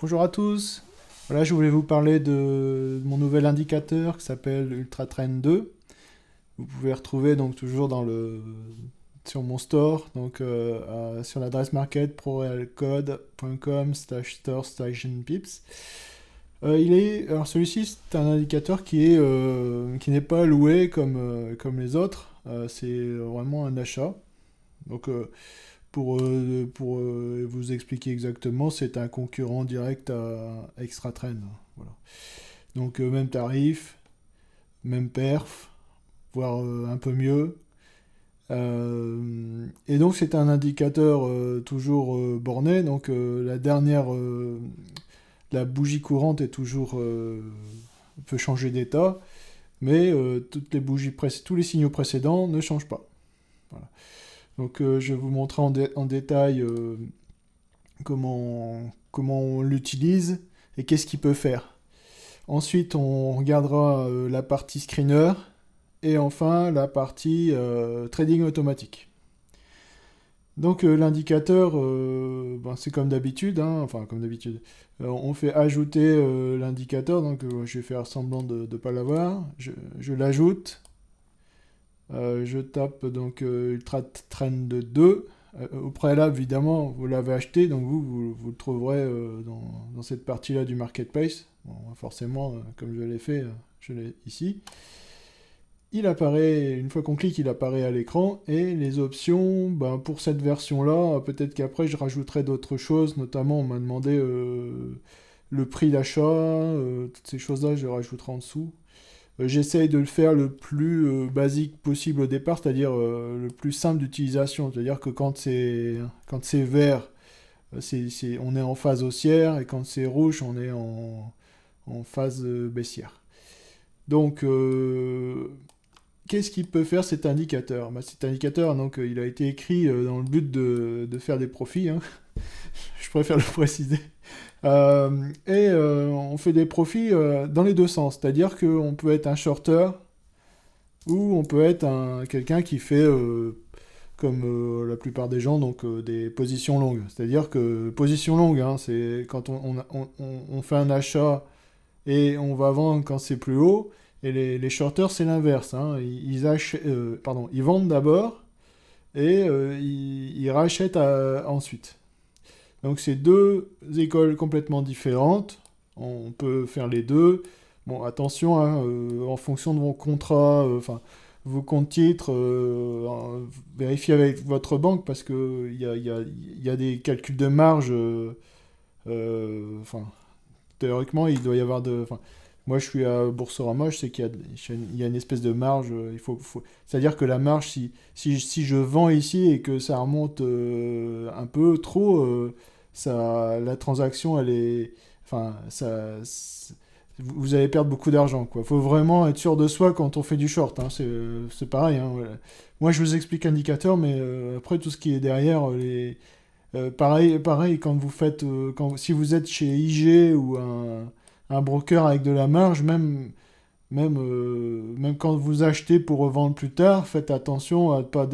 Bonjour à tous. Voilà, je voulais vous parler de mon nouvel indicateur qui s'appelle UltraTrend 2. Vous pouvez retrouver donc toujours sur mon store, donc sur l'adresse market prorealcode.com/store/pips. Alors celui-ci c'est un indicateur qui n'est pas loué comme les autres. C'est vraiment un achat. Donc pour vous expliquer exactement, c'est un concurrent direct à ExtraTrend. Voilà. Donc même tarif, même perf, voire un peu mieux. Et donc c'est un indicateur toujours borné. Donc la bougie courante est toujours peut changer d'état, mais tous les signaux précédents ne changent pas. Voilà. Donc je vais vous montrer en détail comment on l'utilise et qu'est-ce qu'il peut faire. Ensuite, on regardera la partie screener et enfin la partie trading automatique. Donc l'indicateur, c'est comme d'habitude, hein, enfin comme d'habitude. On fait ajouter l'indicateur, donc je vais faire semblant de ne pas l'avoir. Je l'ajoute. Je tape donc UltraTrend 2. Au préalable, évidemment, vous l'avez acheté, donc vous le trouverez dans cette partie-là du marketplace. Bon, forcément, comme je l'ai fait, je l'ai ici. Il apparaît, une fois qu'on clique, il apparaît à l'écran, et les options, pour cette version-là, peut-être qu'après je rajouterai d'autres choses, notamment on m'a demandé le prix d'achat, toutes ces choses-là, je les rajouterai en dessous. J'essaye de le faire le plus basique possible au départ, c'est-à-dire le plus simple d'utilisation. C'est-à-dire que quand c'est vert, on est en phase haussière, et quand c'est rouge, on est en phase baissière. Donc, qu'est-ce qu'il peut faire cet indicateur? Cet indicateur, donc, il a été écrit dans le but de faire des profits, hein. Je préfère le préciser. On fait des profits dans les deux sens. C'est-à-dire qu'on peut être un shorter ou on peut être quelqu'un qui fait, comme la plupart des gens, donc des positions longues. C'est-à-dire que position longue, hein, c'est quand on fait un achat et on va vendre quand c'est plus haut. Et les shorters, c'est l'inverse, hein. Ils vendent d'abord et ils rachètent ensuite. Donc c'est deux écoles complètement différentes. On peut faire les deux. Bon, attention, hein, en fonction de vos contrats, vos comptes titres, vérifiez avec votre banque parce qu'il y a des calculs de marge. Théoriquement, il doit y avoir de. Moi, je suis à Boursorama, je sais qu'il y a une espèce de marge. C'est-à-dire que la marge, si je vends ici et que ça remonte un peu trop, la transaction, elle est. Enfin, vous allez perdre beaucoup d'argent, quoi. Faut vraiment être sûr de soi quand on fait du short, hein. C'est pareil, hein, voilà. Moi, je vous explique l'indicateur, mais après, tout ce qui est derrière, pareil, quand vous faites. Si vous êtes chez IG ou un broker avec de la marge, même quand vous achetez pour revendre plus tard, faites attention à pas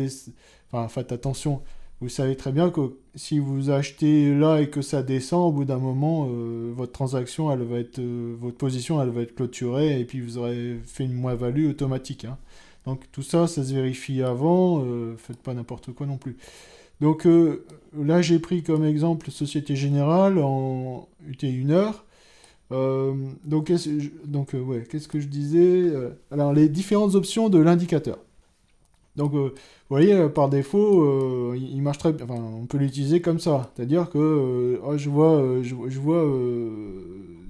enfin, faites attention. Vous savez très bien que si vous achetez là et que ça descend, au bout d'un moment, votre transaction, votre position, elle va être clôturée et puis vous aurez fait une moins-value automatique, hein. Donc tout ça, ça se vérifie avant. Faites pas n'importe quoi non plus. Donc là, j'ai pris comme exemple Société Générale en UT1 heure. Qu'est-ce que je disais? Alors, les différentes options de l'indicateur. Donc, vous voyez, par défaut, il marche très bien. Enfin, on peut l'utiliser comme ça. C'est-à-dire que je vois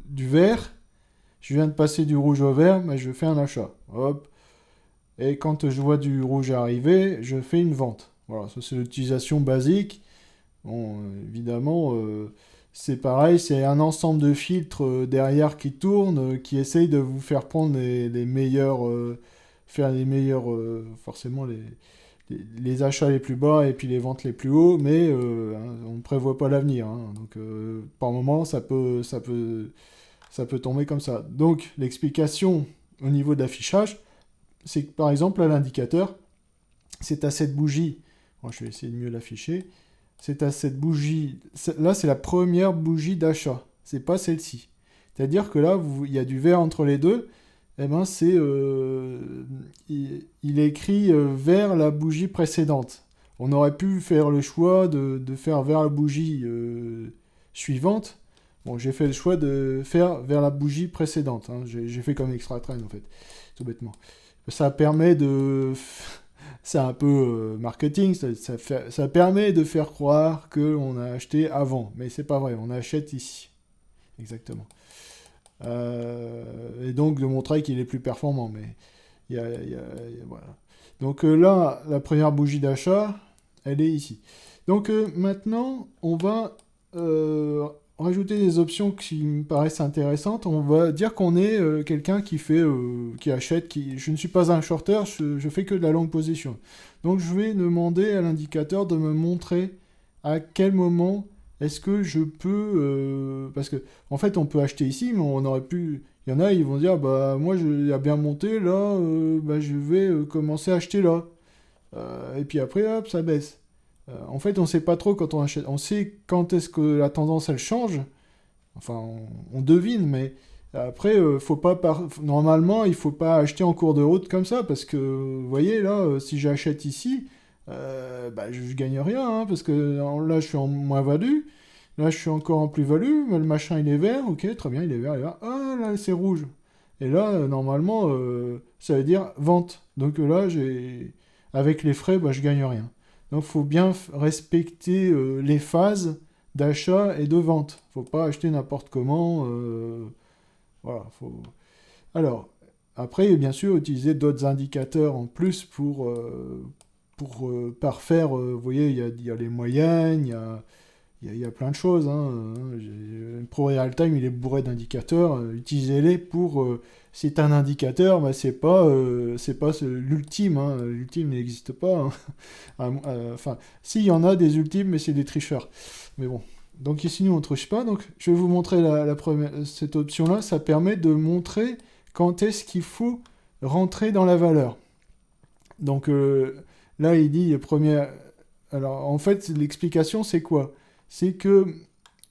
du vert, je viens de passer du rouge au vert, mais je fais un achat. Hop. Et quand je vois du rouge arriver, je fais une vente. Voilà, ça c'est l'utilisation basique. Bon, évidemment, c'est pareil, c'est un ensemble de filtres derrière qui tournent, qui essayent de vous faire prendre les meilleurs, faire les meilleurs, forcément les achats les plus bas et puis les ventes les plus hauts, mais hein, on ne prévoit pas l'avenir, hein. Donc, par moment, ça peut tomber comme ça. Donc, l'explication au niveau de l'affichage, c'est que par exemple, à l'indicateur, c'est à cette bougie, bon, je vais essayer de mieux l'afficher, c'est à cette bougie, là c'est la première bougie d'achat. c'est pas celle-ci. C'est-à-dire que là, il y a du vert entre les deux, eh ben c'est, il est écrit vers la bougie précédente. On aurait pu faire le choix de faire vers la bougie suivante. Bon, j'ai fait le choix de faire vers la bougie précédente. Hein. J'ai fait comme extra train en fait, tout bêtement. Ça permet de... C'est un peu marketing, ça permet de faire croire qu'on a acheté avant, mais c'est pas vrai, on achète ici. Exactement. Et donc de montrer qu'il est plus performant, mais voilà. Donc là, la première bougie d'achat, elle est ici. Donc maintenant, on va rajouter des options qui me paraissent intéressantes. On va dire qu'on est quelqu'un qui achète, je ne suis pas un shorter, je fais que de la longue position. Donc je vais demander à l'indicateur de me montrer à quel moment est-ce que je peux... parce que en fait, on peut acheter ici, mais on aurait pu... Il y en a, ils vont dire, bah moi, il a bien monté, là, bah, je vais commencer à acheter là. Et puis après, hop, ça baisse. En fait, on ne sait pas trop quand on achète. On sait quand est-ce que la tendance, elle change. Enfin, on devine, mais après, faut pas normalement, il ne faut pas acheter en cours de route comme ça, parce que, vous voyez, là, si j'achète ici, bah, je gagne rien, hein, parce que là, je suis en moins-value. Là, je suis encore en plus-value, mais le machin, il est vert. Ok, très bien, il est vert, il est vert. Ah, là, c'est rouge. Et là, normalement, ça veut dire vente. Donc là, avec les frais, bah, je gagne rien. Donc, il faut bien respecter les phases d'achat et de vente. Faut pas acheter n'importe comment. Voilà, Alors, après, bien sûr, utiliser d'autres indicateurs en plus pour parfaire. Vous voyez, il y a les moyennes, il y a plein de choses. Hein. Pro Real Time, il est bourré d'indicateurs. Utilisez-les pour... c'est un indicateur, mais c'est pas l'ultime. Hein. L'ultime n'existe pas. Hein. Enfin, si, il y en a des ultimes, mais c'est des tricheurs. Mais bon. Donc ici, nous, on ne triche pas. Donc, je vais vous montrer cette option-là. Ça permet de montrer quand est-ce qu'il faut rentrer dans la valeur. Donc là, il dit première... Alors, en fait, l'explication, c'est quoi? C'est que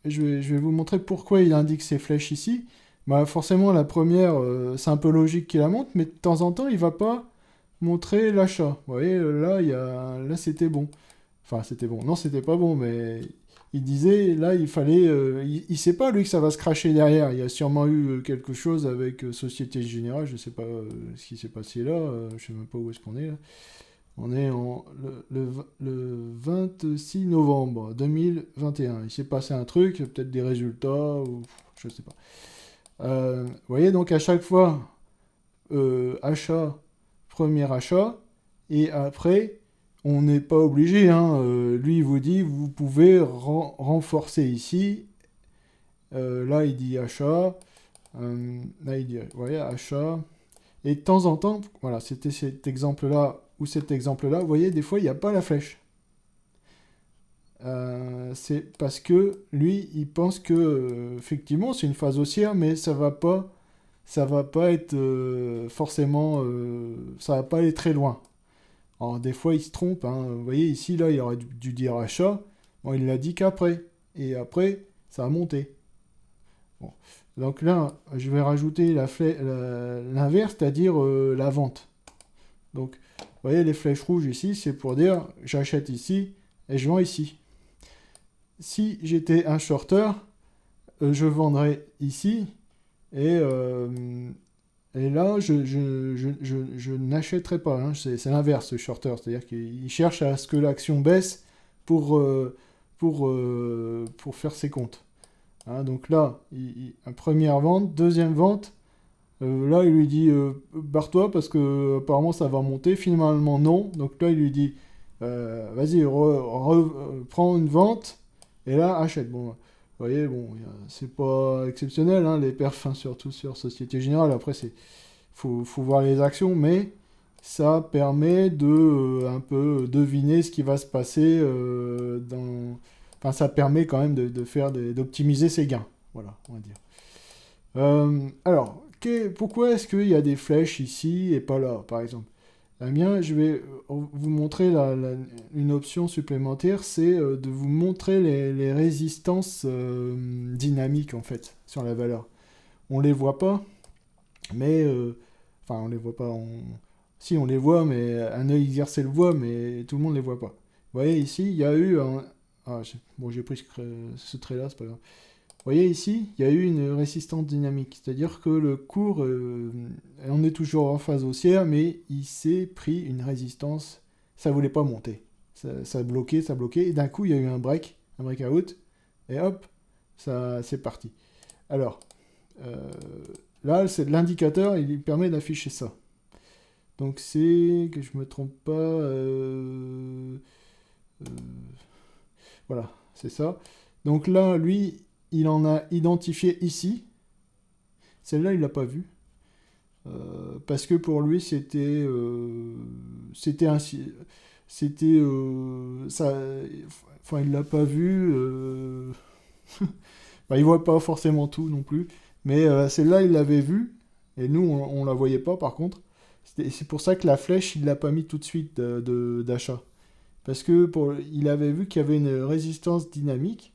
je vais vous montrer pourquoi il indique ces flèches ici. Bah, forcément, la première, c'est un peu logique qu'il la montre, mais de temps en temps, il va pas montrer l'achat. Vous voyez, là, c'était bon. Enfin, c'était bon. Non, c'était pas bon, mais il disait, là, il fallait... il sait pas, lui, que ça va se cracher derrière. Il y a sûrement eu quelque chose avec Société Générale. Je sais pas ce qui s'est passé là. Je sais même pas où est-ce qu'on est, là. On est le 26 novembre 2021. Il s'est passé un truc, peut-être des résultats, ou je ne sais pas. Vous voyez, donc à chaque fois, achat, premier achat, et après, on n'est pas obligé. Hein, lui, il vous dit, vous pouvez renforcer ici. Là, il dit achat. Là, il dit, vous voyez, achat. Et de temps en temps, voilà, c'était cet exemple-là ou cet exemple-là, vous voyez, des fois, il n'y a pas la flèche. C'est parce que lui, il pense que effectivement, c'est une phase haussière, mais ça va pas être forcément, ça va pas aller très loin. Alors, des fois, il se trompe. Hein. Vous voyez, ici, là, il aurait dû dire achat. Bon, il l'a dit qu'après. Et après, ça a monté. Bon. Donc là, je vais rajouter l'inverse, c'est-à-dire la vente. Donc, vous voyez, les flèches rouges ici, c'est pour dire j'achète ici et je vends ici. Si j'étais un shorter, je vendrais ici et là, je n'achèterais pas. Hein. C'est l'inverse, le shorter. C'est-à-dire qu'il cherche à ce que l'action baisse pour faire ses comptes. Hein, donc là, première vente, deuxième vente. Là, il lui dit barre-toi parce que apparemment ça va monter. Finalement, non. Donc là, il lui dit vas-y, prends une vente et là, achète. Bon, vous voyez, bon, c'est pas exceptionnel, hein, les perfs, hein, surtout sur Société Générale. Après, faut voir les actions, mais ça permet de un peu deviner ce qui va se passer Enfin, ça permet quand même d'optimiser ses gains. Voilà, on va dire. Alors, pourquoi est-ce qu'il y a des flèches ici et pas là, par exemple? Eh bien, je vais vous montrer une option supplémentaire, c'est de vous montrer les résistances dynamiques, en fait, sur la valeur. On les voit pas, mais... Enfin, on les voit pas. Si, on les voit, mais un œil exercé le voit, mais tout le monde les voit pas. Vous voyez, ici, il y a eu un... Ah, bon, j'ai pris ce trait-là, c'est pas grave. Vous voyez, ici, il y a eu une résistance dynamique. C'est-à-dire que le cours, on est toujours en phase haussière, mais il s'est pris une résistance. Ça voulait pas monter. Ça bloquait, ça bloquait. Et d'un coup, il y a eu un breakout. Et hop, c'est parti. Alors, là, c'est l'indicateur, il permet d'afficher ça. Donc c'est, que je me trompe pas, voilà, c'est ça. Donc là, lui, il en a identifié ici. Celle-là, il l'a pas vue. Parce que pour lui, c'était ainsi. C'était... ça, enfin, il l'a pas vu. Bah, il voit pas forcément tout non plus. Mais celle-là, il l'avait vue. Et nous, on la voyait pas par contre. C'est pour ça que la flèche, il l'a pas mis tout de suite d'achat. Parce que il avait vu qu'il y avait une résistance dynamique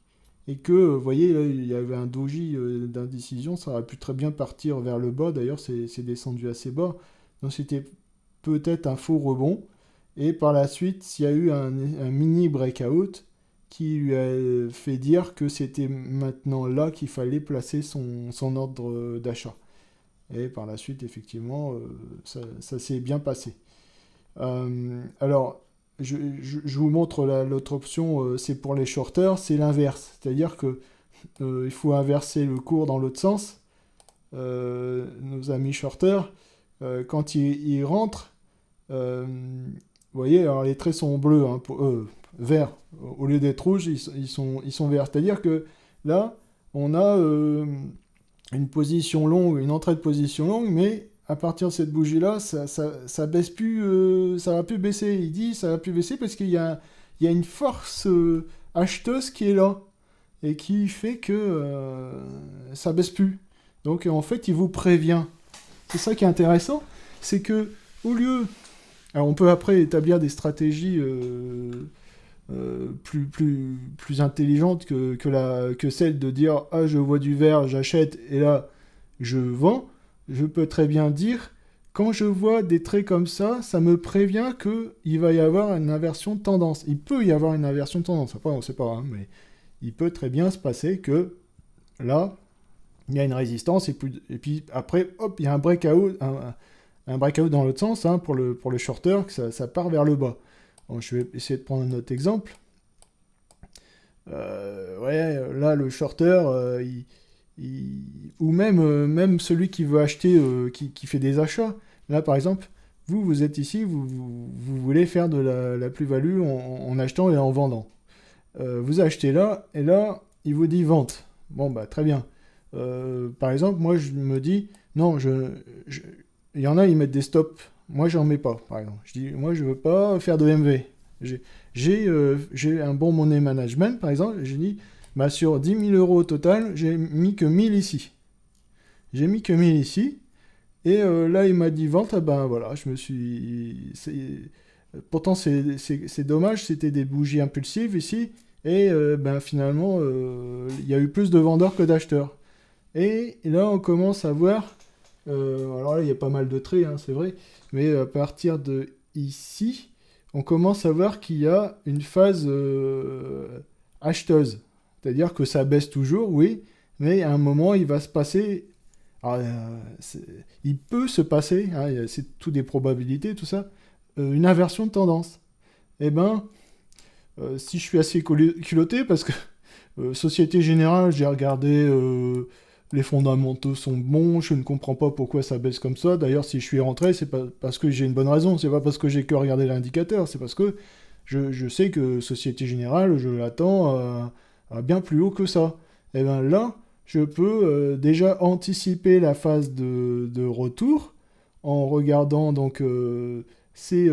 et que, vous voyez, là, il y avait un doji d'indécision, ça aurait pu très bien partir vers le bas. D'ailleurs, c'est descendu assez bas. Donc c'était peut-être un faux rebond. Et par la suite, il y a eu un mini breakout qui lui a fait dire que c'était maintenant là qu'il fallait placer son ordre d'achat. Et par la suite, effectivement, ça s'est bien passé. Alors, je vous montre l'autre option, c'est pour les shorters, c'est l'inverse. C'est-à-dire que il faut inverser le cours dans l'autre sens. Nos amis shorters, quand ils rentrent, vous voyez, alors les traits sont bleus, hein, verts. Au lieu d'être rouges, ils sont verts. C'est-à-dire que là, on a une position longue, une entrée de position longue, mais à partir de cette bougie-là, ça baisse plus, ça va plus baisser. Il dit ça va plus baisser parce qu'il y a une force acheteuse qui est là et qui fait que ça baisse plus. Donc en fait, il vous prévient. C'est ça qui est intéressant, c'est que au lieu, alors on peut après établir des stratégies plus intelligente que celle de dire ah je vois du vert, j'achète et là je vends. Je peux très bien dire quand je vois des traits comme ça me prévient qu'il va y avoir une inversion de tendance. Il peut y avoir une inversion de tendance, après on ne sait pas, hein, mais il peut très bien se passer que là il y a une résistance et puis après hop il y a un breakout, un breakout dans l'autre sens, hein, pour le shorter, que ça part vers le bas. Bon, je vais essayer de prendre un autre exemple. Ouais, là, le shorter, ou même celui qui veut acheter, qui fait des achats. Là, par exemple, vous êtes ici, vous voulez faire de la plus-value en achetant et en vendant. Vous achetez là, et là, il vous dit vente. Bon, bah, très bien. Par exemple, moi, je me dis, non, il y en a, ils mettent des stops. Moi, j'en mets pas, par exemple. Je dis, moi, je veux pas faire de MV. J'ai un bon money management, par exemple. J'ai dit, bah, sur 10 000 euros au total, j'ai mis que 1000 ici. J'ai mis que 1000 ici. Et là, il m'a dit vente. Ah ben voilà, je me suis. Pourtant, c'est dommage, c'était des bougies impulsives ici. Et ben, finalement, il y a eu plus de vendeurs que d'acheteurs. Et là, on commence à voir. Alors là, il y a pas mal de traits, hein, c'est vrai. Mais à partir de ici, on commence à voir qu'il y a une phase acheteuse. C'est-à-dire que ça baisse toujours, oui, mais à un moment, il va se passer... Alors, il peut se passer, hein, c'est tout des probabilités, tout ça, une inversion de tendance. Eh ben, si je suis assez culotté, parce que Société Générale, j'ai regardé... les fondamentaux sont bons, je ne comprends pas pourquoi ça baisse comme ça. D'ailleurs, si je suis rentré, c'est pas parce que j'ai une bonne raison, c'est pas parce que j'ai que regardé l'indicateur, c'est parce que je sais que Société Générale, je l'attends à bien plus haut que ça. Et bien là, je peux déjà anticiper la phase de retour en regardant donc ces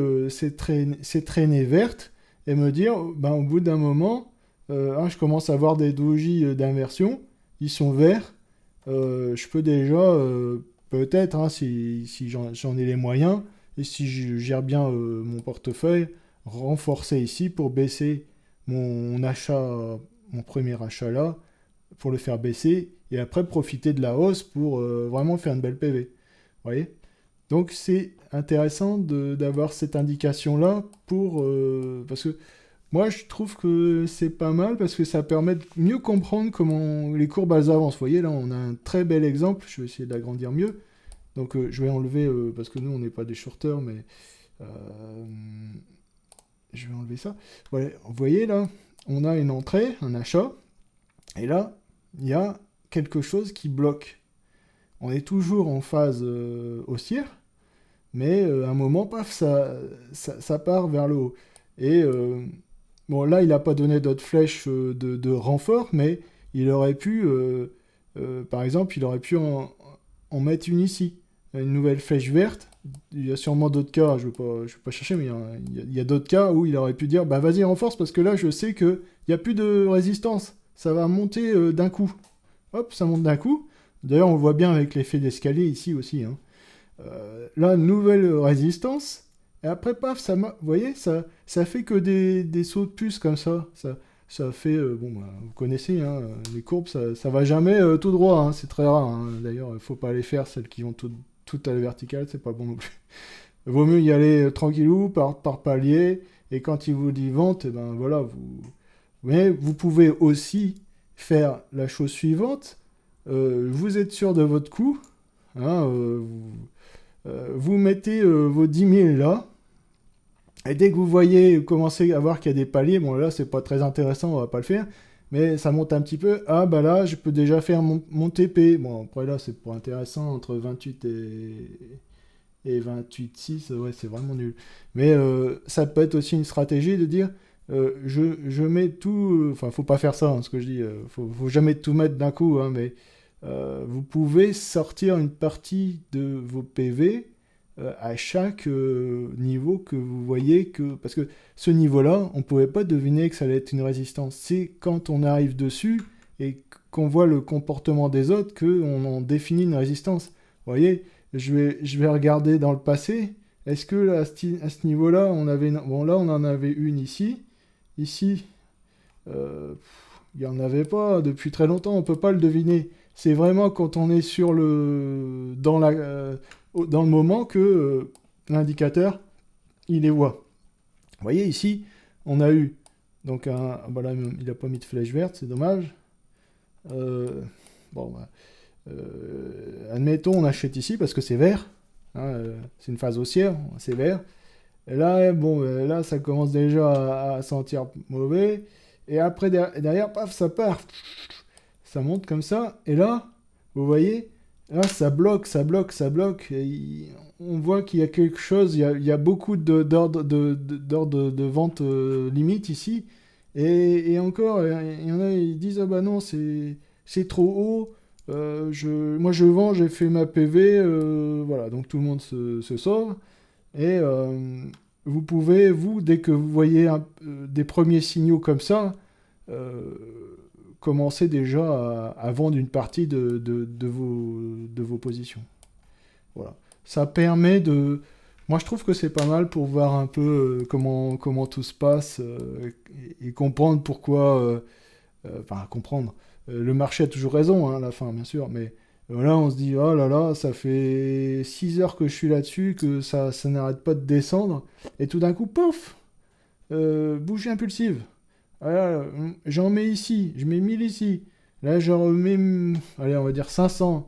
traînées vertes et me dire, ben, au bout d'un moment, je commence à voir des dojis d'inversion, ils sont verts. Je peux déjà, peut-être, hein, si j'en ai les moyens, et si je gère bien mon portefeuille, renforcer ici pour baisser mon achat, mon premier achat là, pour le faire baisser, et après profiter de la hausse pour vraiment faire une belle PV. Vous voyez? Donc c'est intéressant d'avoir cette indication-là pour... parce que moi je trouve que c'est pas mal parce que ça permet de mieux comprendre comment les courbes elles avancent. Vous voyez là on a un très bel exemple, je vais essayer d'agrandir mieux. Donc je vais enlever, parce que nous on n'est pas des shorters, mais euh, je vais enlever ça. Voilà, vous voyez là, on a une entrée, un achat, et là il y a quelque chose qui bloque. On est toujours en phase haussière, mais à un moment, paf, ça part vers le haut. Et bon, là, il n'a pas donné d'autres flèches de renfort, mais il aurait pu, par exemple, il aurait pu en mettre une ici, une nouvelle flèche verte. Il y a sûrement d'autres cas, je ne vais pas chercher, mais il y a d'autres cas où il aurait pu dire, bah vas-y, renforce, parce que là, je sais qu'il n'y a plus de résistance. Ça va monter d'un coup. Hop, ça monte d'un coup. D'ailleurs, on le voit bien avec l'effet d'escalier ici aussi, hein. Là, nouvelle résistance. Et après, paf, vous voyez, ça fait que des sauts de puce comme ça. Ça fait, bon, bah, vous connaissez, hein, les courbes, ça va jamais tout droit, hein, c'est très rare, hein. D'ailleurs, il faut pas les faire, celles qui vont tout à la verticale, c'est pas bon non plus. Il vaut mieux y aller tranquillou, par palier, et quand il vous dit vente, et ben voilà, mais vous pouvez aussi faire la chose suivante. Vous êtes sûr de votre coup, hein, vous mettez vos 10 000 là, et dès que vous voyez, commencez à voir qu'il y a des paliers, bon là c'est pas très intéressant, on va pas le faire, mais ça monte un petit peu, ah bah là je peux déjà faire mon TP, bon après là c'est pas intéressant, entre 28 et 28,6, ouais c'est vraiment nul. Mais ça peut être aussi une stratégie de dire, je mets tout, enfin faut pas faire ça, hein, ce que je dis, faut jamais tout mettre d'un coup, hein, mais vous pouvez sortir une partie de vos PV à chaque niveau que vous voyez que... Parce que ce niveau-là, on ne pouvait pas deviner que ça allait être une résistance. C'est quand on arrive dessus et qu'on voit le comportement des autres qu'on en définit une résistance. Vous voyez, je vais regarder dans le passé. Est-ce que là, à ce niveau-là, on avait... Bon, là, on en avait une ici. Ici, il n'y en avait pas depuis très longtemps. On ne peut pas le deviner. C'est vraiment quand on est sur dans le moment que l'indicateur, il les voit. Vous voyez ici, on a eu, donc voilà, il n'a pas mis de flèche verte, c'est dommage. Bon, bah, admettons, on achète ici parce que c'est vert, hein, c'est une phase haussière, c'est vert. Et là, bon, là, ça commence déjà à sentir mauvais. Et après, derrière, paf, ça part. Ça monte comme ça. Et là, vous voyez, là, ça bloque, ça bloque, ça bloque. Et on voit qu'il y a quelque chose. Il y a beaucoup d'ordres de vente limite ici. Et encore, il y en a, ils disent, ah bah non, c'est trop haut. Moi, je vends, j'ai fait ma PV. Voilà, donc tout le monde se sauve. Et vous pouvez, vous, dès que vous voyez des premiers signaux comme ça, euh, commencer déjà à vendre une partie de vos positions. Voilà. Ça permet de... Moi, je trouve que c'est pas mal pour voir un peu comment tout se passe et comprendre pourquoi... Enfin, comprendre. Le marché a toujours raison, hein, à la fin, bien sûr, mais là, on se dit, oh là là, ça fait 6 heures que je suis là-dessus, que ça n'arrête pas de descendre, et tout d'un coup, pouf, bougie impulsive. Voilà, j'en mets ici, je mets 1000 ici. Là, je remets, allez, on va dire 500.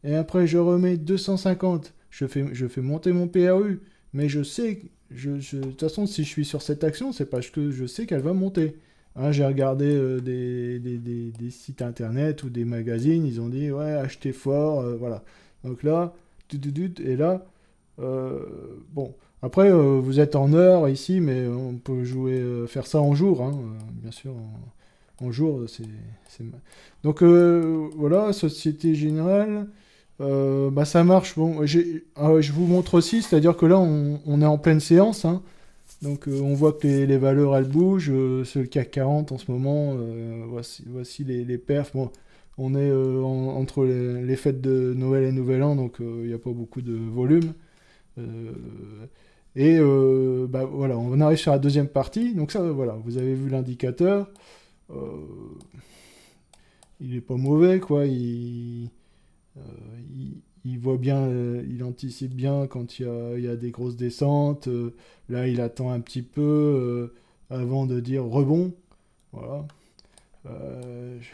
Et après, je remets 250. Je fais monter mon PRU. Mais je sais, de toute façon, si je suis sur cette action, c'est parce que je sais qu'elle va monter. Hein, j'ai regardé des sites internet ou des magazines, ils ont dit, ouais, achetez fort, voilà. Donc là, et là, euh, bon, après, vous êtes en heure ici, mais on peut jouer, faire ça en jour, hein, bien sûr. En jour, donc voilà, Société Générale, bah, ça marche. Bon, je vous montre aussi, c'est-à-dire que là, on est en pleine séance, hein, donc on voit que les valeurs, elles bougent. C'est le CAC 40 en ce moment. Voici les perfs. Bon, on est entre les fêtes de Noël et Nouvel An, donc il n'y a pas beaucoup de volume. Euh, bah, voilà, on arrive sur la deuxième partie. Donc ça, voilà, vous avez vu l'indicateur. Euh, il est pas mauvais, quoi. Euh, il voit bien, il anticipe bien quand il y a des grosses descentes. Là, il attend un petit peu avant de dire rebond. Voilà. Euh, je-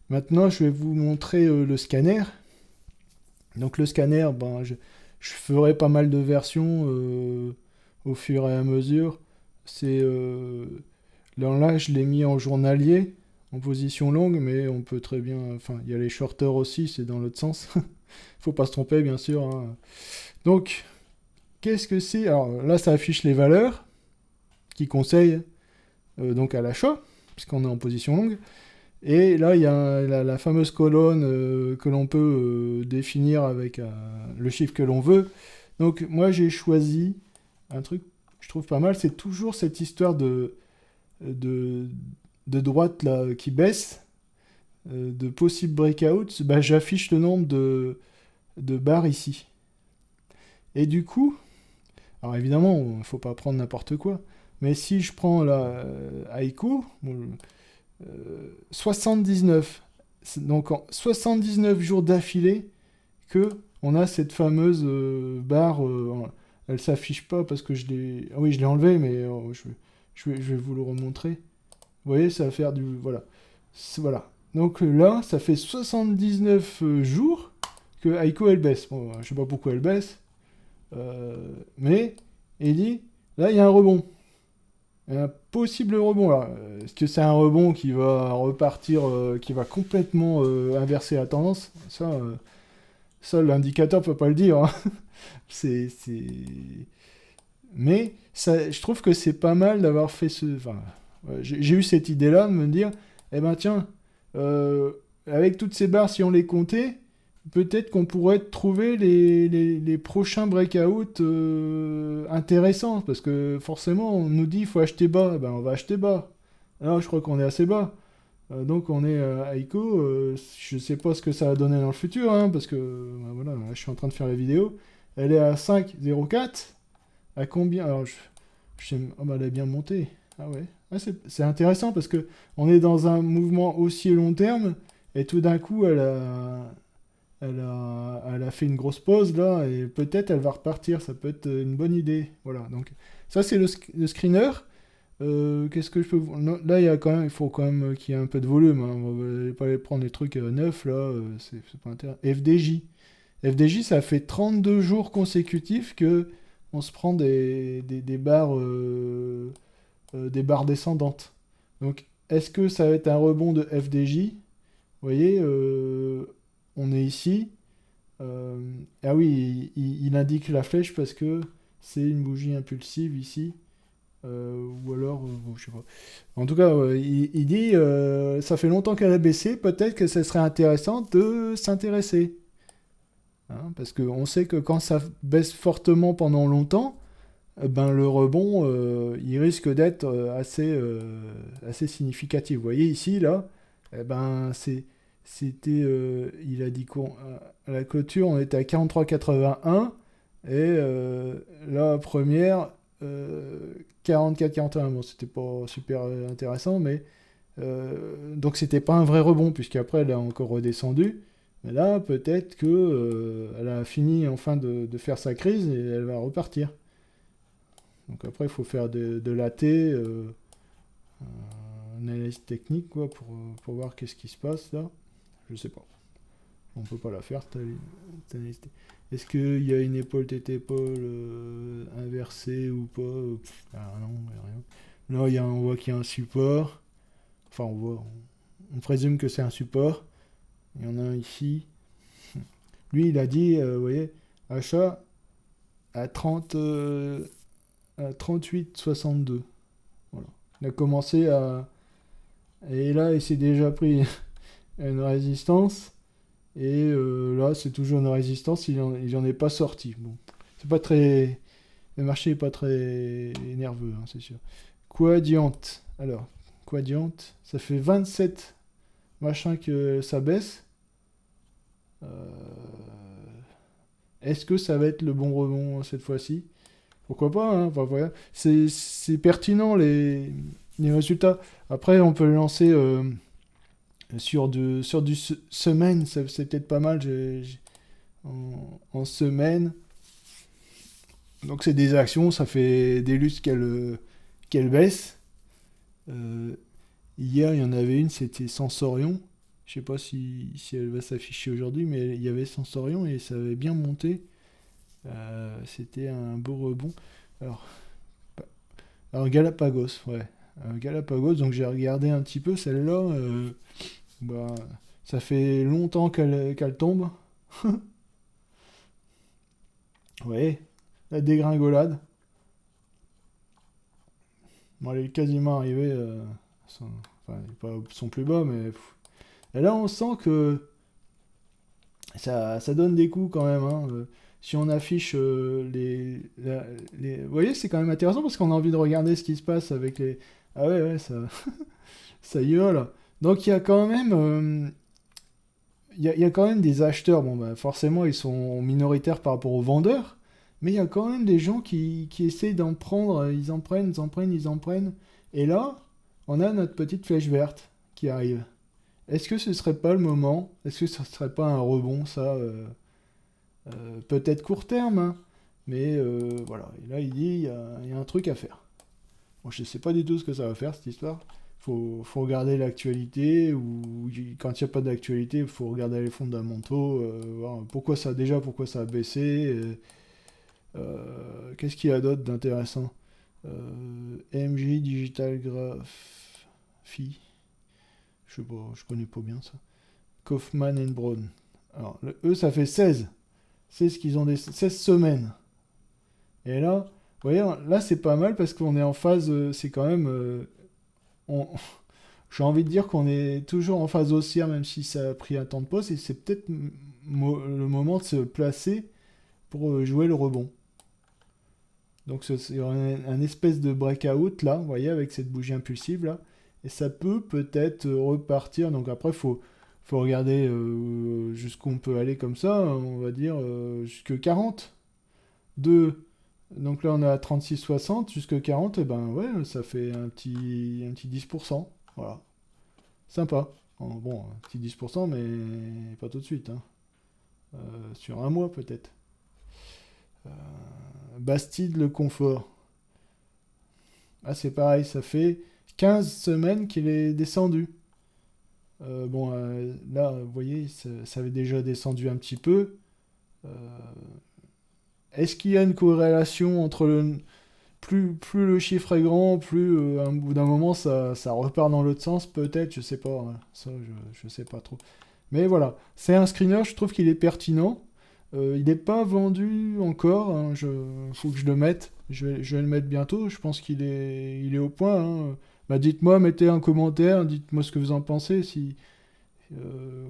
Maintenant, je vais vous montrer le scanner. Donc le scanner, ben, je ferai pas mal de versions au fur et à mesure. C'est là, je l'ai mis en journalier, en position longue, mais on peut très bien. Enfin, il y a les shorters aussi, c'est dans l'autre sens. Faut pas se tromper, bien sûr, hein. Donc, qu'est-ce que c'est? Alors là, ça affiche les valeurs qui conseillent donc à l'achat, puisqu'on est en position longue. Et là, il y a la fameuse colonne que l'on peut définir avec le chiffre que l'on veut. Donc, moi, j'ai choisi un truc que je trouve pas mal, c'est toujours cette histoire de, de droite là, qui baisse, de possible breakout. Bah, j'affiche le nombre de barres ici. Et du coup, alors évidemment, il ne faut pas prendre n'importe quoi, mais si je prends la Aiko, bon, 79. Donc en 79 jours d'affilée que on a cette fameuse barre. Elle s'affiche pas parce que je l'ai. Ah oui, je l'ai enlevé, mais je vais vous le remontrer. Vous voyez, ça va faire du. Voilà. Voilà. Donc là, ça fait 79 jours que Aiko elle baisse. Bon, je sais pas pourquoi elle baisse. Mais il dit là, il y a un rebond. Un possible rebond. Alors, est-ce que c'est un rebond qui va repartir, qui va complètement inverser la tendance? Ça, l'indicateur peut pas le dire, hein. C'est... Mais ça, je trouve que c'est pas mal d'avoir fait ce... Enfin, j'ai eu cette idée-là de me dire, eh ben tiens, euh, avec toutes ces barres, si on les comptait, peut-être qu'on pourrait trouver les prochains breakouts intéressants. Parce que forcément, on nous dit il faut acheter bas. Eh ben, on va acheter bas. Alors, je crois qu'on est assez bas. Donc, on est à ICO. Je sais pas ce que ça va donner dans le futur. Hein, parce que voilà, là, je suis en train de faire la vidéo. Elle est à 5,04. À combien? Alors, je sais, oh, bah, elle a bien monté. Ah ouais. Ah, c'est intéressant parce que on est dans un mouvement haussier long terme. Et tout d'un coup, elle a fait une grosse pause là et peut-être elle va repartir. Ça peut être une bonne idée. Voilà. Donc ça c'est le screener. Qu'est-ce que je peux non, là il faut quand même qu'il y ait un peu de volume. Hein. On va pas aller prendre des trucs neufs là. C'est pas intéressant. FDJ. FDJ ça fait 32 jours consécutifs que on se prend des barres descendantes. Donc est-ce que ça va être un rebond de FDJ? Vous voyez, on est ici. Euh, ah oui, il indique la flèche parce que c'est une bougie impulsive ici. Ou alors, bon, je sais pas. En tout cas, il dit ça fait longtemps qu'elle a baissé, peut-être que ce serait intéressant de s'intéresser. Hein, parce qu'on sait que quand ça baisse fortement pendant longtemps, ben, le rebond, il risque d'être assez significatif. Vous voyez ici, là, eh ben, c'était, il a dit quoi? À la clôture, on était à 43,81 et la première, 44,41. Bon, c'était pas super intéressant, mais donc c'était pas un vrai rebond, puisqu'après elle a encore redescendu. Mais là, peut-être que elle a fini enfin de faire sa crise et elle va repartir. Donc après, il faut faire de l'AT, analyse technique, quoi, pour voir qu'est-ce qui se passe là. Je sais pas. On peut pas la faire, cette analyse. Est-ce qu'il y a une épaule tête épaule inversée ou pas? Non, y a rien. Là, on voit qu'il y a un support. Enfin, on présume que c'est un support. Il y en a un ici. Lui, il a dit, vous voyez, achat à 30, à 38,62. Voilà. Il a commencé à... Et là, il s'est déjà pris une résistance. Et là, c'est toujours une résistance. Il en est pas sorti. Bon. C'est pas très... Le marché est pas très nerveux, hein, c'est sûr. Quadient. Alors, Quadient, ça fait 27 machin que ça baisse. Euh, Est-ce que ça va être le bon rebond cette fois-ci? Pourquoi pas, hein. Enfin, voilà. C'est pertinent les résultats. Après, on peut le lancer sur du semaine, c'est peut-être pas mal en semaine. Donc c'est des actions, ça fait des lustres qu'elles baissent. Euh, Hier, il y en avait une, c'était Sensorion. Je sais pas si elle va s'afficher aujourd'hui, mais il y avait Sensorion et ça avait bien monté. C'était un beau rebond. Alors, alors Galapagos, ouais. Galapagos, donc j'ai regardé un petit peu celle-là. Bah, ça fait longtemps qu'elle tombe. Ouais, la dégringolade. Bon, elle est quasiment arrivée. Enfin, pas son plus bas, mais. Et là, on sent que ça donne des coups quand même, hein. Si on affiche Vous voyez, c'est quand même intéressant parce qu'on a envie de regarder ce qui se passe avec les. Ah ouais, ouais, ça y va là. Donc il y a quand même. Il y a quand même des acheteurs. Bon, bah, forcément, ils sont minoritaires par rapport aux vendeurs. Mais il y a quand même des gens qui essayent d'en prendre. Ils en prennent, ils en prennent, ils en prennent. Et là, on a notre petite flèche verte qui arrive. Est-ce que ce serait pas le moment? Est-ce que ce serait pas un rebond, ça peut-être court terme, hein, mais voilà. Et là, il dit il y a un truc à faire. Bon, je ne sais pas du tout ce que ça va faire, cette histoire. Faut regarder l'actualité, ou quand il n'y a pas d'actualité, il faut regarder les fondamentaux, voir pourquoi ça a baissé. Qu'est-ce qu'il y a d'autre d'intéressant? MJ Digital Graphy, je sais pas, je connais pas bien ça. Kaufman and Brown. Alors, eux, ça fait 16. C'est ce qu'ils ont des 16 semaines. Et là, vous voyez, là c'est pas mal parce qu'on est en phase, c'est quand même, on- j'ai envie de dire qu'on est toujours en phase haussière même si ça a pris un temps de pause et c'est peut-être le moment de se placer pour jouer le rebond. Donc c'est un espèce de breakout là, vous voyez, avec cette bougie impulsive là, et ça peut peut-être repartir. Donc après, faut regarder jusqu'où on peut aller comme ça, on va dire jusque 40. Donc là, on est à 36,60 jusque 40, et ben ouais, ça fait un petit 10%. Voilà. Sympa. Bon, un petit 10%, mais pas tout de suite, hein. Sur un mois peut-être. Euh, Bastide le confort. Ah, c'est pareil, ça fait 15 semaines qu'il est descendu. Bon, là, vous voyez, ça avait déjà descendu un petit peu. Euh, Est-ce qu'il y a une corrélation entre plus le chiffre est grand, plus à un bout d'un moment ça repart dans l'autre sens, peut-être, je sais pas, hein. Ça je sais pas trop. Mais voilà, c'est un screener, je trouve qu'il est pertinent. Il n'est pas vendu encore, hein, faut que je le mette. Je vais le mettre bientôt, je pense qu'il est au point, hein. Bah, dites-moi, mettez un commentaire, dites-moi ce que vous en pensez. Si,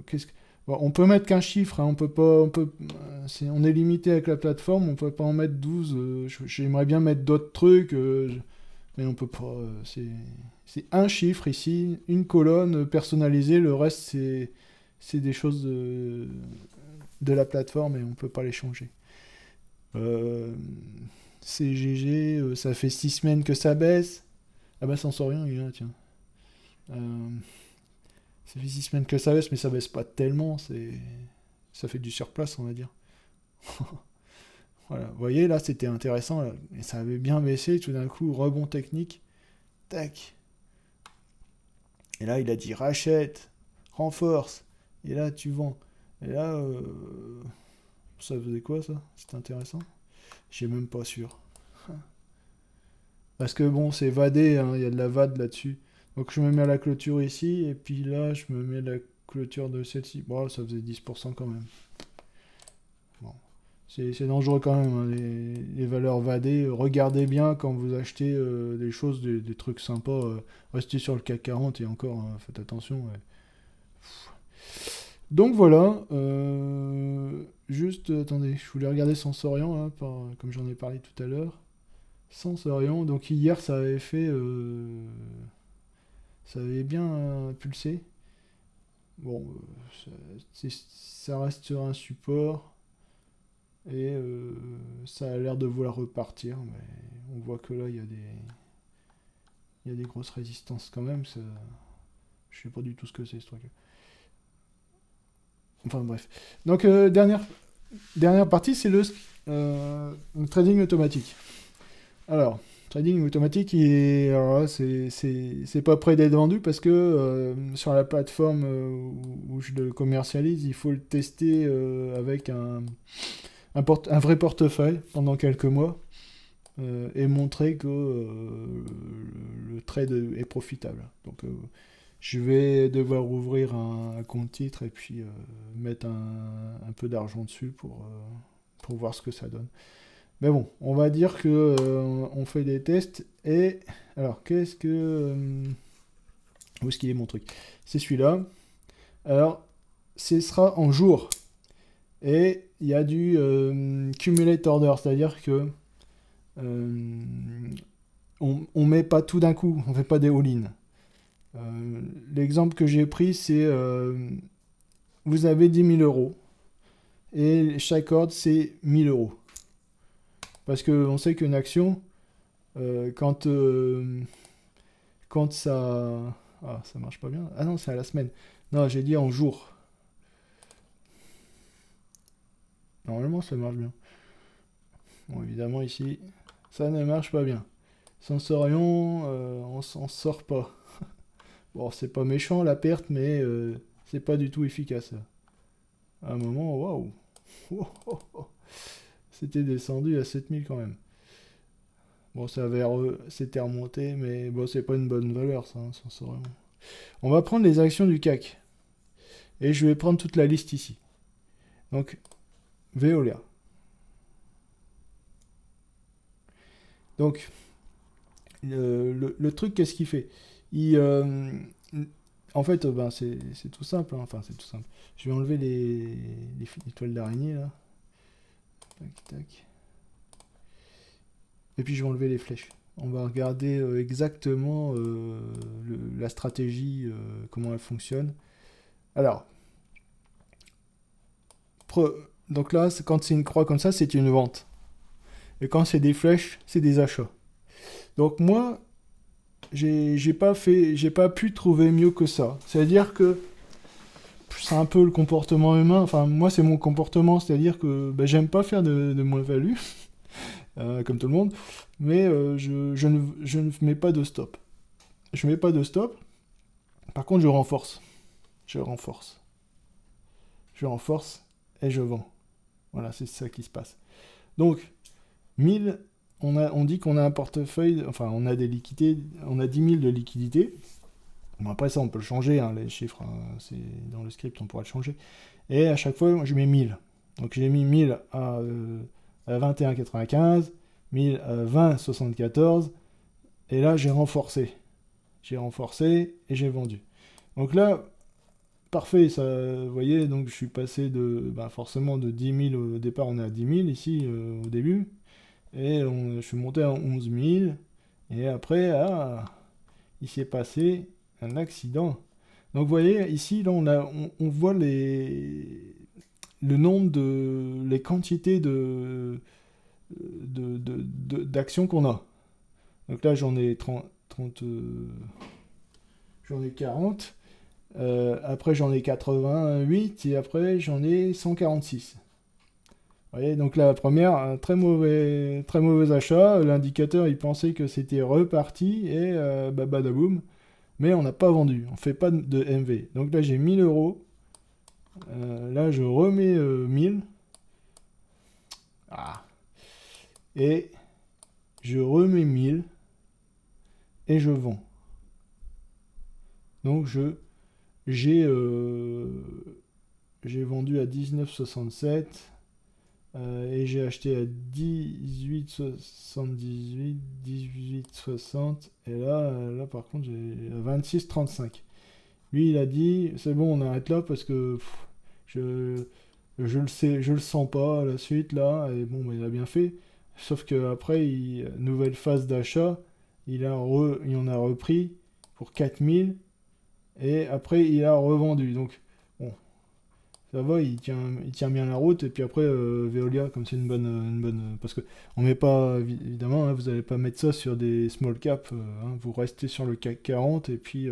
qu'est-ce que- Bon, on peut mettre qu'un chiffre, hein, on peut pas, on est limité avec la plateforme, on peut pas en mettre 12. J'aimerais bien mettre d'autres trucs, mais on peut pas. C'est un chiffre ici, une colonne personnalisée, le reste c'est des choses de la plateforme et on peut pas les changer. Euh, CGG, ça fait 6 semaines que ça baisse. Ah bah, Sensorion, il est là, tiens. Euh, Ça fait 6 semaines que ça baisse, mais ça baisse pas tellement. Ça fait du surplace, on va dire. Voilà. Vous voyez, là, c'était intéressant. Là. Et ça avait bien baissé. Tout d'un coup, rebond technique. Tac. Et là, il a dit rachète, renforce. Et là, tu vends. Et là, ça faisait quoi, ça? C'était intéressant. J'ai même pas sûr. Parce que bon, c'est vadé, hein, il y a de la vade là-dessus. Donc je me mets à la clôture ici, et puis là, je me mets à la clôture de celle-ci. Bon, ça faisait 10% quand même. Bon. C'est dangereux quand même, hein, les valeurs vadées. Regardez bien quand vous achetez des choses, des trucs sympas. Restez sur le CAC 40 et encore, hein, faites attention. Ouais. Donc voilà. Juste, attendez, je voulais regarder Sensorion, là, comme j'en ai parlé tout à l'heure. Sensorion, donc hier ça avait fait. Ça avait bien pulsé. Bon, ça reste sur un support. Et ça a l'air de vouloir repartir, mais on voit que là, il y a des grosses résistances quand même. Je sais pas du tout ce que c'est ce truc. Enfin bref. Donc dernière partie, c'est le trading automatique. Alors, trading automatique, alors là, c'est pas prêt d'être vendu parce que sur la plateforme où je le commercialise, il faut le tester avec un vrai portefeuille pendant quelques mois et montrer que le trade est profitable. Donc, je vais devoir ouvrir un compte titre et puis mettre un peu d'argent dessus pour voir ce que ça donne. Mais bon, on va dire que on fait des tests et alors où est-ce qu'il est mon truc? C'est celui-là. Alors, ce sera en jour et il y a du cumulate order, c'est-à-dire que on met pas tout d'un coup, on fait pas des all-in. L'exemple que j'ai pris, c'est vous avez 10 000 euros et chaque ordre c'est 1000 euros. Parce qu'on sait qu'une action, quand ça... Ah, ça marche pas bien. Ah non, c'est à la semaine. Non, j'ai dit en jour. Normalement, ça marche bien. Bon, évidemment, ici, ça ne marche pas bien. Sensorion, on s'en sort pas. Bon, c'est pas méchant la perte, mais c'est pas du tout efficace. À un moment, waouh! Oh, oh, oh. C'était descendu à 7000 quand même. Bon, c'était remonté, mais bon, c'est pas une bonne valeur, ça, sensorion. On va prendre les actions du CAC. Et je vais prendre toute la liste ici. Donc, Veolia. Donc, le truc, qu'est-ce qu'il fait? En fait, ben, c'est tout simple. Hein. Enfin, c'est tout simple. Je vais enlever les toiles d'araignée, là. Tac, tac. Et puis, je vais enlever les flèches. On va regarder exactement la stratégie, comment elle fonctionne. Alors, donc là, quand c'est une croix comme ça, c'est une vente. Et quand c'est des flèches, c'est des achats. Donc moi, j'ai pas pu trouver mieux que ça. C'est-à-dire que c'est un peu le comportement humain. Enfin, moi, c'est mon comportement. C'est-à-dire que ben, j'aime pas faire de moins-value, comme tout le monde. Mais je ne mets pas de stop. Je mets pas de stop. Par contre, je renforce. Je renforce. Je renforce et je vends. Voilà, c'est ça qui se passe. Donc, 1000, on dit qu'on a un portefeuille, enfin, on a des liquidités, on a 10 000 de liquidités. Bon, après ça, on peut le changer, hein, les chiffres, hein, c'est dans le script, on pourra le changer. Et à chaque fois, je mets 1000. Donc j'ai mis 1000 à 21,95, 1000 à 20,74, et là j'ai renforcé. J'ai renforcé et j'ai vendu. Donc là, parfait, ça, vous voyez, donc je suis passé forcément de 10 000 au départ, on est à 10 000 ici au début, et je suis monté à 11 000, et après, il s'est passé un accident. Donc vous voyez, ici, là, on voit le nombre les quantités d'actions qu'on a. Donc là, j'en ai 30 j'en ai 40. Après, j'en ai 88 et après, j'en ai 146. Vous voyez, donc la première, un très mauvais achat. L'indicateur, il pensait que c'était reparti et badaboum. Mais on n'a pas vendu. On ne fait pas de MV. Donc là, j'ai 1000 euros. Là, je remets 1000. Ah. Et je remets 1000 et je vends. Donc j'ai vendu à 19,67 et j'ai acheté à 18,78, 18,60 et là par contre j'ai à 26,35. Lui il a dit c'est bon on arrête là parce que je le sais, je le sens pas la suite là et bon il a bien fait. Sauf que après nouvelle phase d'achat, il en a repris pour 4000 et après il a revendu. Donc bon, ça va, il tient bien la route. Et puis après, Veolia, comme c'est une bonne, parce que on met pas, évidemment, hein, vous n'allez pas mettre ça sur des small cap. Hein, vous restez sur le CAC 40 et puis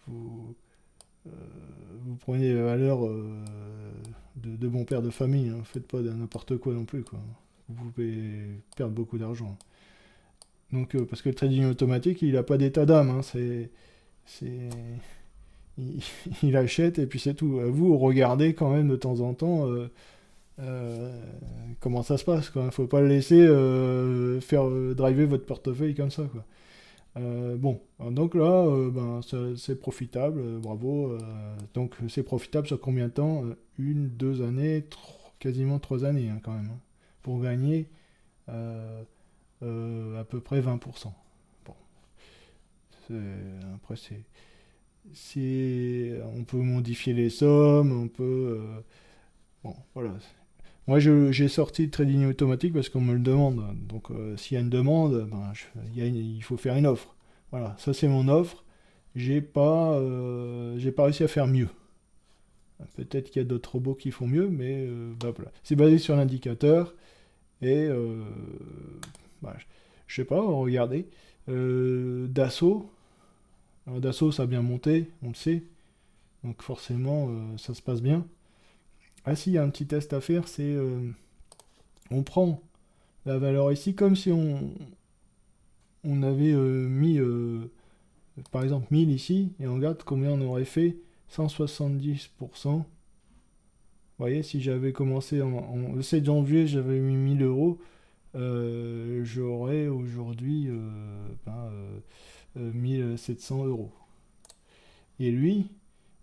vous, euh, vous prenez à l'heure de bons pères de famille. Hein, faites pas n'importe quoi non plus, quoi. Vous pouvez perdre beaucoup d'argent. Donc, parce que le trading automatique, il n'a pas d'état d'âme. Hein, c'est, il, il achète et puis c'est tout. Vous regardez quand même de temps en temps euh, comment ça se passe. Il ne faut pas le laisser faire driver votre portefeuille comme ça. Quoi. Bon, donc là, ben, c'est profitable, bravo. Donc c'est profitable sur combien de temps? Une, 2 années, quasiment 3 années hein, quand même. Hein, pour gagner à peu près 20%. Bon, après on peut modifier les sommes, on peut... bon, voilà. Moi, j'ai sorti le trading automatique parce qu'on me le demande. Donc, s'il y a une demande, ben, il faut faire une offre. Voilà, ça c'est mon offre. J'ai pas réussi à faire mieux. Peut-être qu'il y a d'autres robots qui font mieux, mais bah, voilà. C'est basé sur l'indicateur et bah, je sais pas, regardez. Dassault, alors, Dassault ça a bien monté, on le sait, donc forcément ça se passe bien. Ah si, il y a un petit test à faire, c'est on prend la valeur ici comme si on avait mis par exemple 1000 ici et on regarde combien on aurait fait 170%. Vous voyez, si j'avais commencé le 7 janvier, j'avais mis 1000 euros, j'aurais aujourd'hui 1700 euros. Et lui,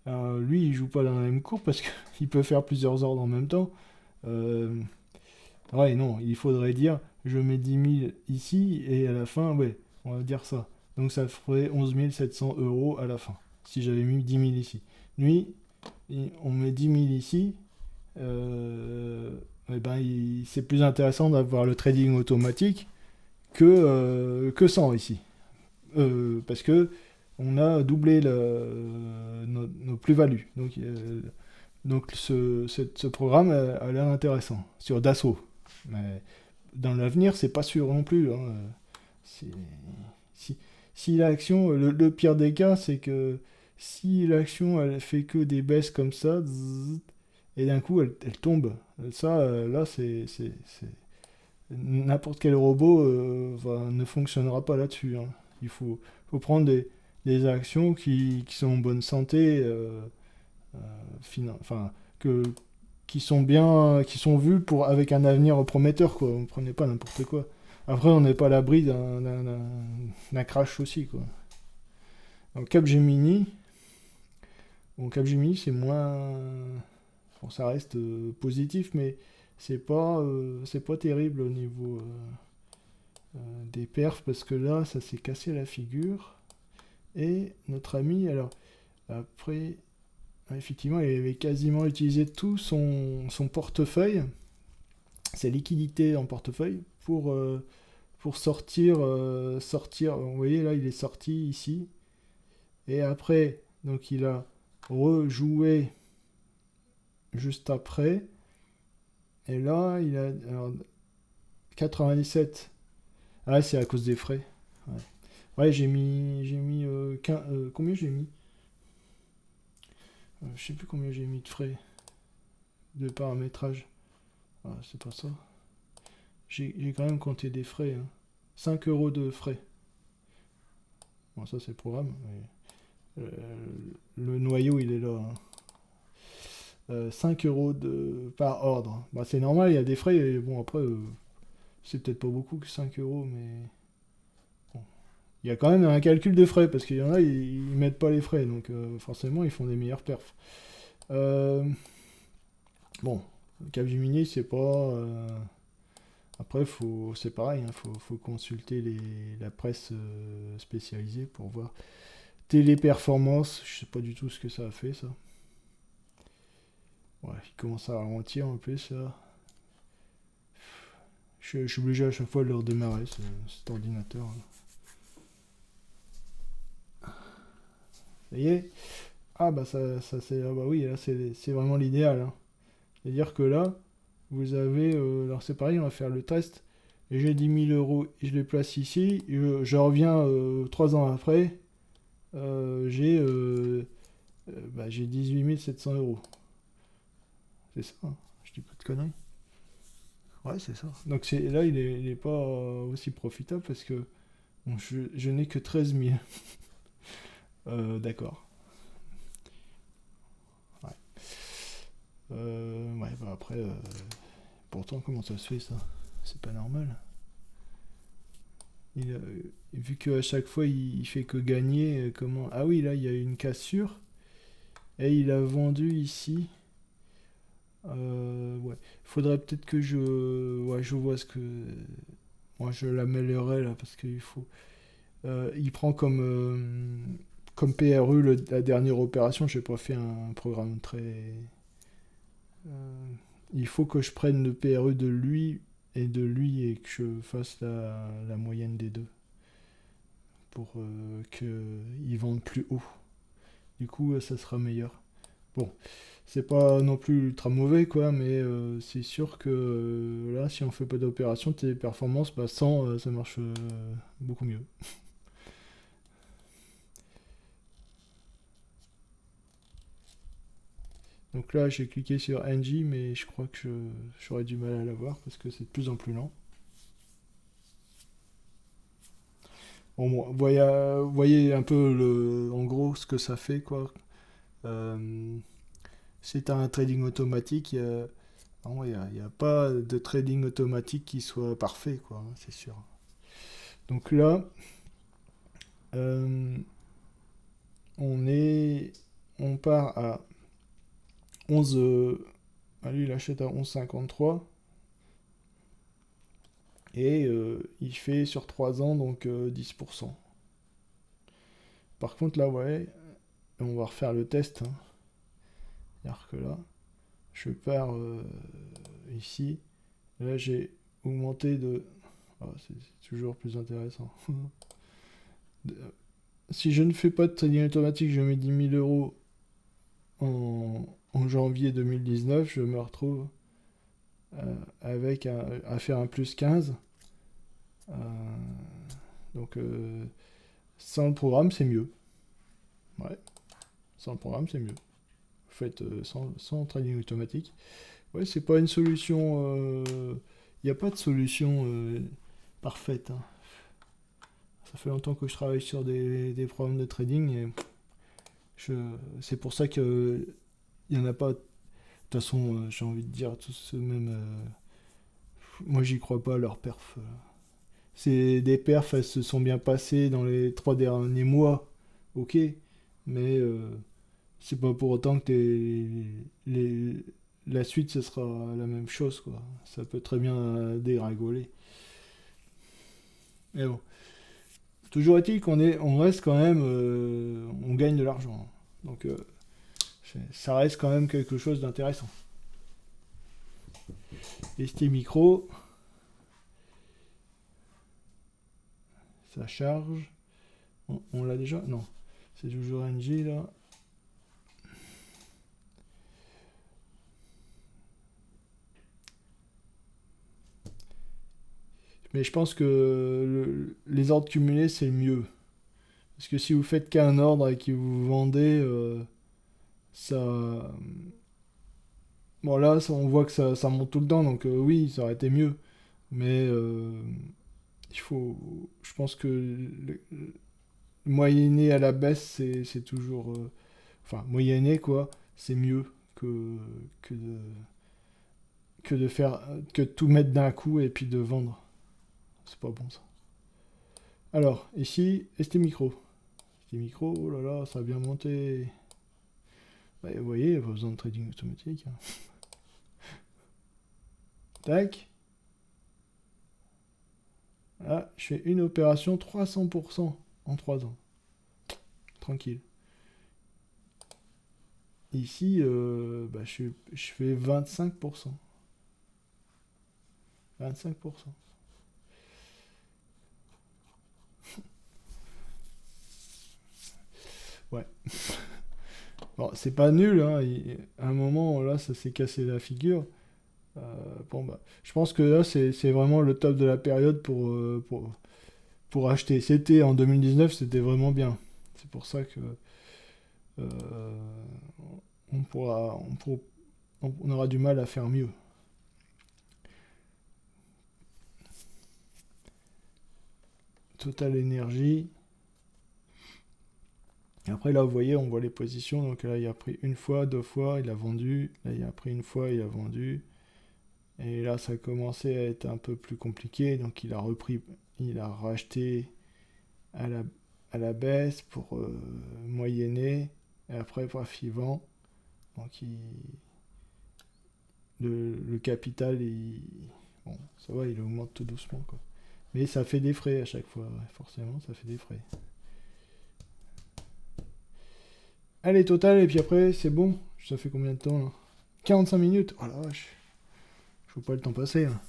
il joue pas dans la même cour parce qu'il peut faire plusieurs ordres en même temps. Euh, ouais, non, il faudrait dire je mets 10 000 ici et à la fin, ouais, on va dire ça. Donc ça ferait 11 700 euros à la fin si j'avais mis 10 000 ici. Lui, on met 10 000 ici. Eh ben, c'est plus intéressant d'avoir le trading automatique que sans ici. Parce que on a doublé nos plus-values. Donc ce programme a l'air intéressant sur Dassault. Mais dans l'avenir, c'est pas sûr non plus. Hein. C'est- Si, si l'action, le pire des cas, c'est que si l'action elle fait que des baisses comme ça, zzz, et d'un coup elle tombe, ça là n'importe quel robot ne fonctionnera pas là-dessus. Hein. Il faut prendre des actions qui sont en bonne santé, euh, enfin, qui sont bien, qui sont vues avec un avenir prometteur, quoi. On prenait pas n'importe quoi. Après, on n'est pas à l'abri d'un crash aussi, quoi. Donc, Capgemini, c'est moins, bon, ça reste positif, mais c'est pas terrible au niveau des perfs parce que là, ça s'est cassé la figure. Et notre ami, alors après, effectivement, il avait quasiment utilisé tout son portefeuille, ses liquidités en portefeuille, pour sortir. Vous voyez, là, il est sorti ici. Et après, donc il a rejoué juste après. Et là, il a alors, 97. Ah, c'est à cause des frais. Ouais, ouais j'ai mis combien j'ai mis je sais plus combien j'ai mis de frais de paramétrage. Ah, c'est pas ça. J'ai quand même compté des frais. Hein. 5 euros de frais. Bon, ça c'est le programme. Mais, le noyau, il est là. Hein. 5 euros par ordre. Bah, c'est normal, il y a des frais. Et bon, après, c'est peut-être pas beaucoup que 5 euros, mais bon. Il y a quand même un calcul de frais, parce qu'il y en a, ils mettent pas les frais. Donc forcément, ils font des meilleurs perfs. Bon, Capgemini, c'est pas... Après, c'est pareil, il faut consulter la presse spécialisée pour voir. Téléperformance, je sais pas du tout ce que ça a fait, ça. Ouais, il commence à ralentir un peu, ça. Je suis obligé à chaque fois de le redémarrer, cet ordinateur. Ça y est. Ah bah ça c'est ah bah oui, là c'est vraiment l'idéal, hein. C'est-à-dire que là, vous avez alors c'est pareil, on va faire le test. Et j'ai 10 000 € et je les place ici. Je reviens 3 ans après. J'ai 18 700 €. C'est ça, hein. Je dis pas de conneries. Ouais, c'est ça. Donc là, il est pas aussi profitable parce que bon, je n'ai que 13 000. D'accord. Ouais. Ouais, bah après, pourtant, comment ça se fait ça? C'est pas normal. Vu qu'à chaque fois, il fait que gagner, comment... Ah oui, là, il y a une cassure. Et il a vendu ici. Ouais. Faudrait peut-être que ouais, je vois ce que... Moi, je l'améliorerai là, parce qu'il faut... il prend comme PRU la dernière opération. J'ai pas fait un programme très... euh, il faut que je prenne le PRU de lui et que je fasse la moyenne des deux pour qu'ils vendent plus haut. Du coup, ça sera meilleur. Bon, c'est pas non plus ultra mauvais, quoi, mais c'est sûr que là, si on fait pas d'opération de téléperformance, bah, sans, ça marche beaucoup mieux. Donc là, j'ai cliqué sur NG, mais je crois que j'aurais du mal à l'avoir parce que c'est de plus en plus lent. Bon, voyez un peu en gros ce que ça fait, quoi. Euh, c'est un trading automatique. Il n'y a pas de trading automatique qui soit parfait, quoi, hein, c'est sûr. Donc là, euh, on est, on part à 11. Lui, il achète à 11,53 et il fait sur 3 ans donc 10%. Par contre, là, ouais, on va refaire le test, hein. C'est-à-dire que là, je pars ici. Là, j'ai augmenté de. Ah, c'est toujours plus intéressant. Si je ne fais pas de trading automatique, je mets 10 000 € en janvier 2019, je me retrouve à faire un plus 15. Euh, donc, sans le programme, c'est mieux. Ouais, sans le programme, c'est mieux. Vous faites sans trading automatique. Ouais, c'est pas une solution. Il n'y a pas de solution parfaite, hein. Ça fait longtemps que je travaille sur des programmes de trading et c'est pour ça que il n'y en a pas. De toute façon, j'ai envie de dire, tous ceux même. Moi, j'y crois pas à leur perf. C'est des perfs, elles se sont bien passées dans les 3 derniers mois, ok, mais c'est pas pour autant que la suite ce sera la même chose, quoi. Ça peut très bien dégringoler. Mais bon, toujours est-il on reste quand même, on gagne de l'argent, donc ça reste quand même quelque chose d'intéressant. ST Micro, ça charge. On l'a déjà? Non, c'est toujours NG là. Mais je pense que les ordres cumulés, c'est le mieux. Parce que si vous faites qu'un ordre et que vous vendez, ça. Bon, là, on voit que ça monte tout le temps, donc oui, ça aurait été mieux. Mais il faut. Je pense que moyenner à la baisse, c'est toujours. Enfin, moyenner, quoi, c'est mieux que de, que de faire. Que de tout mettre d'un coup et puis de vendre. C'est pas bon, ça. Alors, ici, ST Micro. ST Micro, oh là là, ça a bien monté. Ouais, vous voyez, pas besoin de trading automatique, hein. Tac. Ah, je fais une opération 300% en 3 ans. Tranquille. Ici, je fais 25%. 25%. Ouais. Bon, c'est pas nul, hein. À un moment, là, ça s'est cassé la figure. Euh, bon, bah, je pense que là, c'est vraiment le top de la période pour acheter. C'était en 2019, c'était vraiment bien. C'est pour ça que euh, on pourra, on aura du mal à faire mieux. Total Energy. Après, là, vous voyez, on voit les positions. Donc là, il a pris une fois, deux fois, il a vendu. Là, il a pris une fois, il a vendu. Et là, ça a commencé à être un peu plus compliqué. Donc il a repris, il a racheté à la, à la baisse pour moyenner. Et après, bref, il vend. Donc le capital, bon, ça va, il augmente tout doucement, quoi. Mais ça fait des frais à chaque fois, ouais, forcément, ça fait des frais. Allez, total, et puis après, c'est bon. Ça fait combien de temps, là? 45 minutes. Oh la vache. Je vois pas le temps passer, là.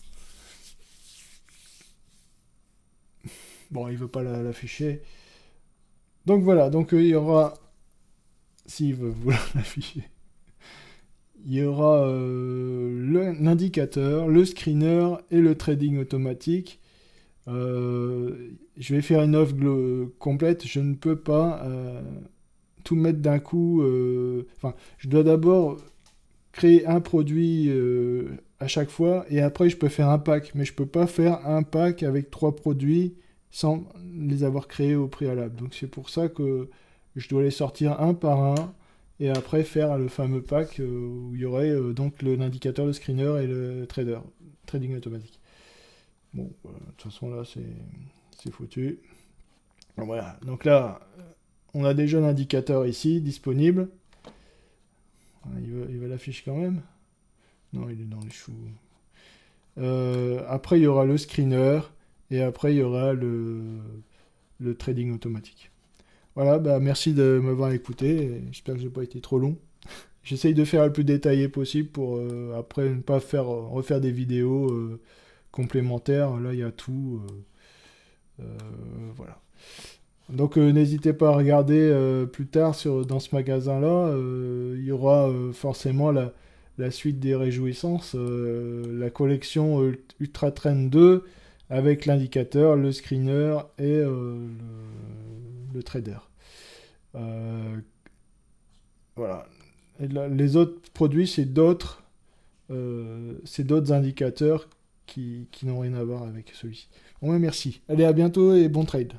Bon, il veut pas l'afficher. Donc voilà, donc il y aura... S'il veut vouloir l'afficher. Il y aura l'indicateur, le screener et le trading automatique. Je vais faire une offre complète. Je ne peux pas tout mettre d'un coup. Enfin, je dois d'abord créer un produit à chaque fois et après je peux faire un pack. Mais je peux pas faire un pack avec 3 produits sans les avoir créés au préalable. Donc c'est pour ça que je dois les sortir un par un et après faire le fameux pack où il y aurait donc l'indicateur, le screener et le trading automatique. Bon, de toute façon là c'est foutu. Bon, voilà, donc là on a déjà l'indicateur ici disponible. Il va l'afficher quand même. Non, il est dans les choux. Après, il y aura le screener et après, il y aura le trading automatique. Voilà, bah, merci de m'avoir écouté. J'espère que j'ai pas été trop long. J'essaye de faire le plus détaillé possible pour après ne pas refaire des vidéos complémentaires. Là, il y a tout. Voilà. Donc n'hésitez pas à regarder plus tard dans ce magasin-là. Il y aura forcément la suite des réjouissances, la collection Ultra Trend 2 avec l'indicateur, le screener et le trader. Euh, voilà. Et les autres produits, c'est d'autres indicateurs qui n'ont rien à voir avec celui-ci. Bon, ouais, merci. Allez, à bientôt et bon trade.